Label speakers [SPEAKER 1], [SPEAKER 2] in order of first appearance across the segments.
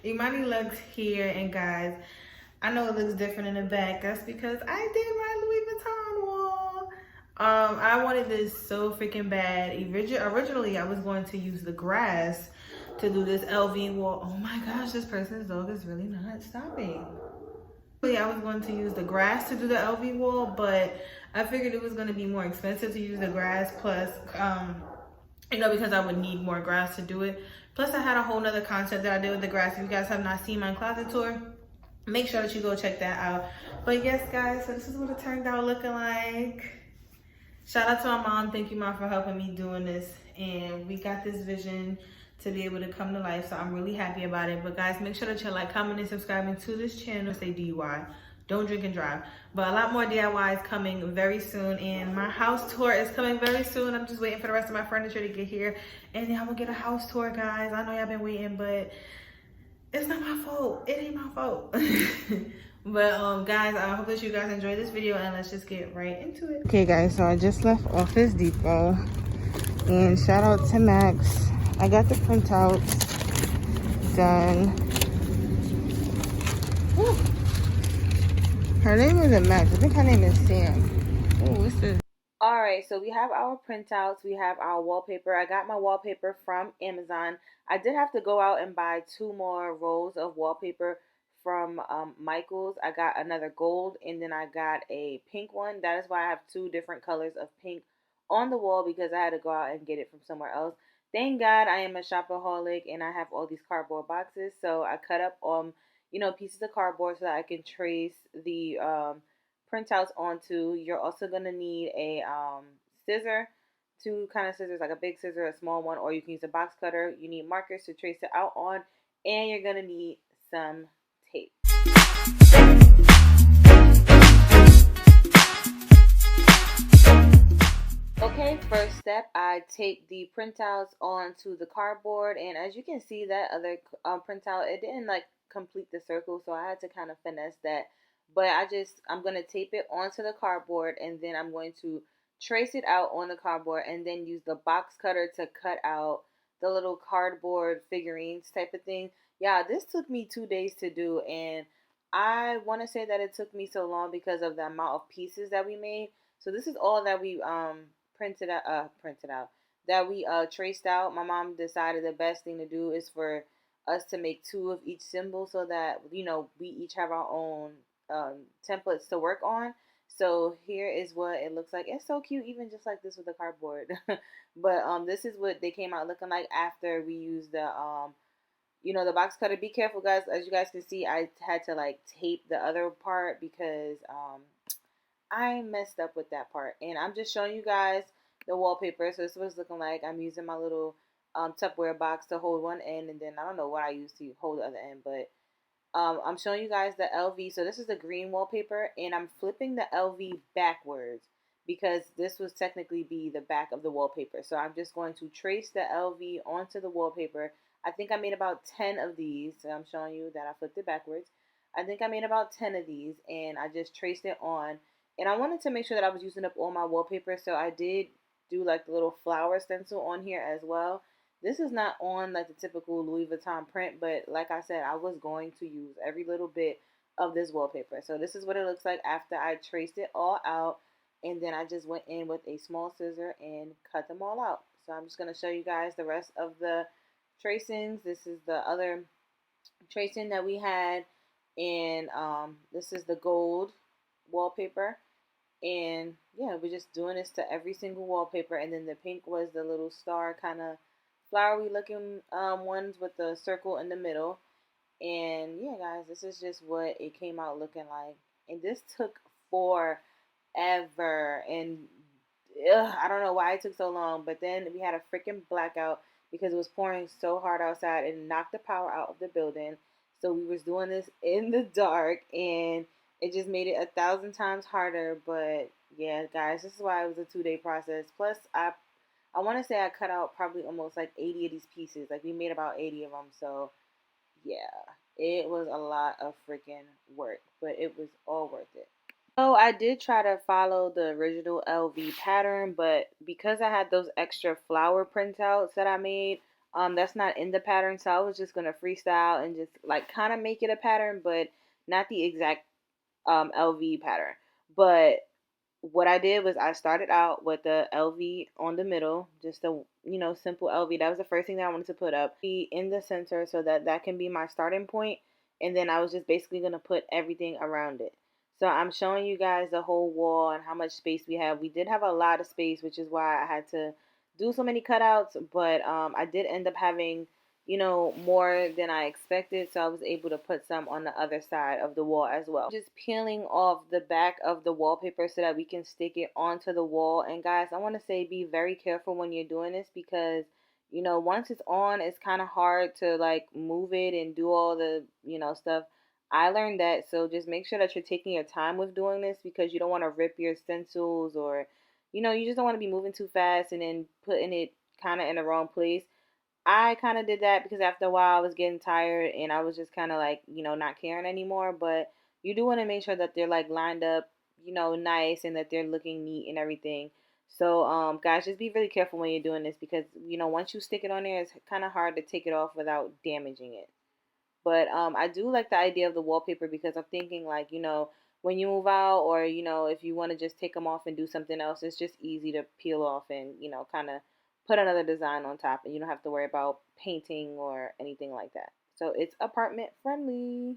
[SPEAKER 1] Imani looks here, and guys, I know it looks different in the back. That's because I did my Louis Vuitton wall. I wanted this so freaking bad. Originally, I was going to use the grass to do this LV wall. Oh my gosh, this person's dog is really not stopping. I was going to use the grass to do the LV wall, but I figured it was going to be more expensive to use the grass. Plus, because I would need more grass to do it. Plus, I had a whole nother concept that I did with the grass. If you guys have not seen my closet tour, make sure that you go check that out. But yes, guys, so this is what it turned out looking like. Shout out to my mom. Thank you, Mom, for helping me doing this. And we got this vision to be able to come to life. So I'm really happy about it. But guys, make sure that you like, comment, and subscribing to this channel. Say DUI. Don't drink and drive. But a lot more DIY is coming very soon. And my house tour is coming very soon. I'm just waiting for the rest of my furniture to get here. And then I will get a house tour, guys. I know y'all been waiting, but it's not my fault. It ain't my fault. But guys, I hope that you guys enjoyed this video, and let's just get right into it. Okay guys, so I just left Office Depot, and shout out to Max. I got the printouts done. Woo. Her name isn't Max, I think her name is Sam. Oh, what's this? Alright, so we have our printouts, we have our wallpaper. I got my wallpaper from Amazon. I did have to go out and buy 2 more rolls of wallpaper from Michaels. I got another gold, and then I got a pink one. That is why I have 2 different colors of pink on the wall, because I had to go out and get it from somewhere else. Thank God I am a shopaholic and I have all these cardboard boxes. So I cut up pieces of cardboard so that I can trace the printouts onto. You're also gonna need a scissor, 2 kind of scissors, like a big scissor, a small one, or you can use a box cutter. You need markers to trace it out on, and you're gonna need some tape. Okay, first step, I take the printouts onto the cardboard, and as you can see, that other printout, it didn't like complete the circle, so I had to kind of finesse that. But I'm going to tape it onto the cardboard, and then I'm going to trace it out on the cardboard, and then use the box cutter to cut out the little cardboard figurines type of thing. Yeah, this took me 2 days to do, and I want to say that it took me so long because of the amount of pieces that we made. So this is all that we printed out that we traced out. My mom decided the best thing to do is for us to make 2 of each symbol, so that we each have our own templates to work on. So here is what it looks like. It's so cute, even just like this with the cardboard. But this is what they came out looking like after we used the box cutter. Be careful, guys. As you guys can see, I had to like tape the other part because I messed up with that part. And I'm just showing you guys the wallpaper. So this is what it's looking like. I'm using my little Tupperware box to hold one end, and then I don't know what I use to hold the other end, but I'm showing you guys the LV. So this is the green wallpaper, and I'm flipping the LV backwards because this was technically be the back of the wallpaper. So I'm just going to trace the LV onto the wallpaper. I think I made about 10 of these. So I'm showing you that I flipped it backwards. I think I made about 10 of these, and I just traced it on. And I wanted to make sure that I was using up all my wallpaper, so I did do like the little flower stencil on here as well. This is not on like the typical Louis Vuitton print, but like I said, I was going to use every little bit of this wallpaper. So this is what it looks like after I traced it all out, and then I just went in with a small scissor and cut them all out. So I'm just going to show you guys the rest of the tracings. This is the other tracing that we had, and this is the gold wallpaper. And yeah, we're just doing this to every single wallpaper. And then the pink was the little star kind of flowery looking ones with the circle in the middle. And yeah, guys, this is just what it came out looking like. And this took forever. And I don't know why it took so long. But then we had a freaking blackout because it was pouring so hard outside and knocked the power out of the building. So we was doing this in the dark, and it just made it 1,000 times harder. But yeah, guys, this is why it was a 2-day process. Plus, I want to say I cut out probably almost like 80 of these pieces. Like we made about 80 of them. So yeah, it was a lot of freaking work, but it was all worth it. So I did try to follow the original LV pattern, but because I had those extra flower printouts that I made, that's not in the pattern. So I was just gonna freestyle and just like kind of make it a pattern, but not the exact LV pattern. But what I did was I started out with the LV on the middle, just a simple LV. That was the first thing that I wanted to put up. Be in the center so that that can be my starting point, and then I was just basically gonna put everything around it. So I'm showing you guys the whole wall and how much space we have. We did have a lot of space, which is why I had to do so many cutouts, but I did end up having more than I expected. So I was able to put some on the other side of the wall as well. Just peeling off the back of the wallpaper so that we can stick it onto the wall. And guys, I want to say be very careful when you're doing this because, once it's on, it's kind of hard to like move it and do all the, stuff. I learned that. So just make sure that you're taking your time with doing this because you don't want to rip your stencils or, you just don't want to be moving too fast and then putting it kind of in the wrong place. I kind of did that because after a while I was getting tired and I was just kind of like, not caring anymore. But you do want to make sure that they're like lined up, nice and that they're looking neat and everything. So, guys, just be really careful when you're doing this because, once you stick it on there, it's kind of hard to take it off without damaging it. But I do like the idea of the wallpaper because I'm thinking like, when you move out or, if you want to just take them off and do something else, it's just easy to peel off and, kind of put another design on top and you don't have to worry about painting or anything like that. So it's apartment friendly.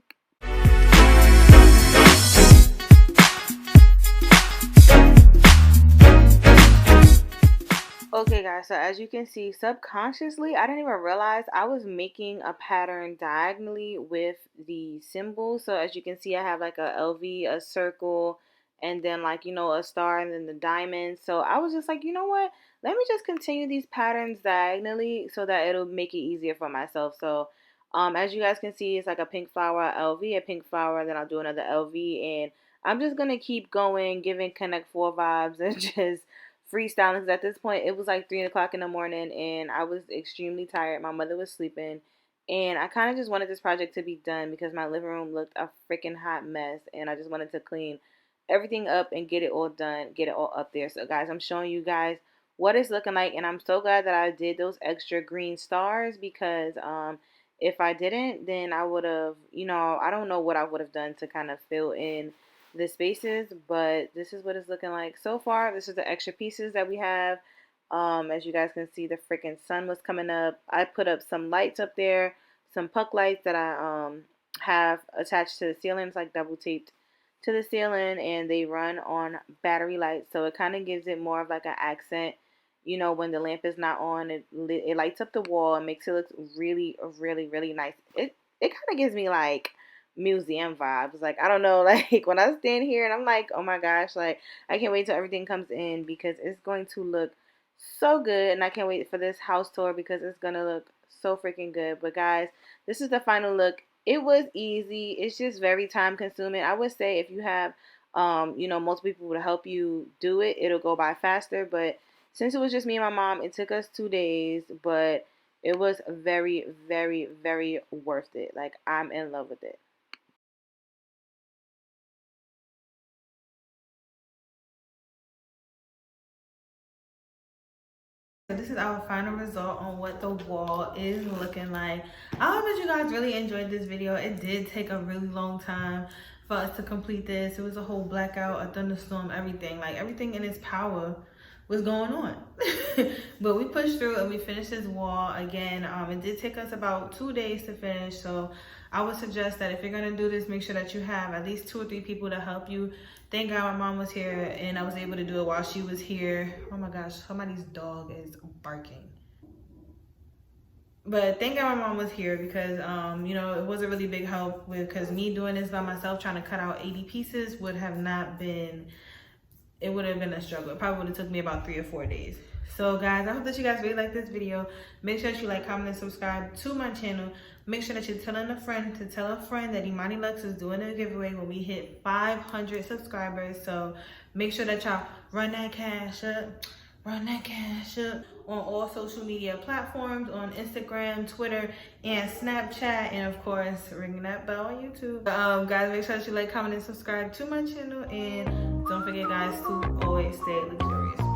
[SPEAKER 1] Okay guys, so as you can see, subconsciously, I didn't even realize I was making a pattern diagonally with the symbols. So as you can see, I have like a LV, a circle, and then like, a star and then the diamond. So I was just like, you know what? Let me just continue these patterns diagonally so that it'll make it easier for myself. So as you guys can see, it's like a pink flower, LV, a pink flower, then I'll do another LV, and I'm just going to keep going, giving Connect 4 vibes and just freestyling because at this point it was like 3 o'clock in the morning and I was extremely tired. My mother was sleeping and I kind of just wanted this project to be done because my living room looked a freaking hot mess and I just wanted to clean everything up and get it all done, get it all up there. So guys, I'm showing you guys what it's looking like and I'm so glad that I did those extra green stars because if I didn't, then I would have, I don't know what I would have done to kind of fill in the spaces, but this is what it's looking like so far. This is the extra pieces that we have. As you guys can see, the freaking sun was coming up. I put up some lights up there, some puck lights that I have attached to the ceiling. It's like double taped to the ceiling, and they run on battery lights, so it kind of gives it more of like an accent. When the lamp is not on, it lights up the wall and makes it look really, really, really nice. It kind of gives me like museum vibes. Like, I don't know, like when I stand here and I'm like, oh my gosh, like I can't wait till everything comes in because it's going to look so good. And I can't wait for this house tour because it's gonna look so freaking good. But guys, this is the final look. It was easy. It's just very time consuming. I would say if you have multiple people to help you do it, it'll go by faster. But since it was just me and my mom, it took us 2 days, but it was very, very, very worth it. Like, I'm in love with it. So this is our final result on what the wall is looking like. I hope that you guys really enjoyed this video. It did take a really long time for us to complete this. It was a whole blackout, a thunderstorm, everything. Like everything in its power was going on. But we pushed through and we finished this wall. Again, it did take us about 2 days to finish. So I would suggest that if you're gonna do this, make sure that you have at least 2 or 3 people to help you. Thank God my mom was here and I was able to do it while she was here. Oh my gosh, somebody's dog is barking. But thank God my mom was here because, it was a really big help because me doing this by myself, trying to cut out 80 pieces would have not been, it would have been a struggle. It probably would have took me about 3 or 4 days. So guys, I hope that you guys really like this video. Make sure that you like, comment, and subscribe to my channel. Make sure that you're telling a friend to tell a friend that Imani Luxe is doing a giveaway when we hit 500 subscribers. So make sure that y'all run that cash up on all social media platforms, on Instagram, Twitter, and Snapchat, and of course, ringing that bell on YouTube. Guys, make sure that you like, comment, and subscribe to my channel, and don't forget, guys, to always stay luxurious.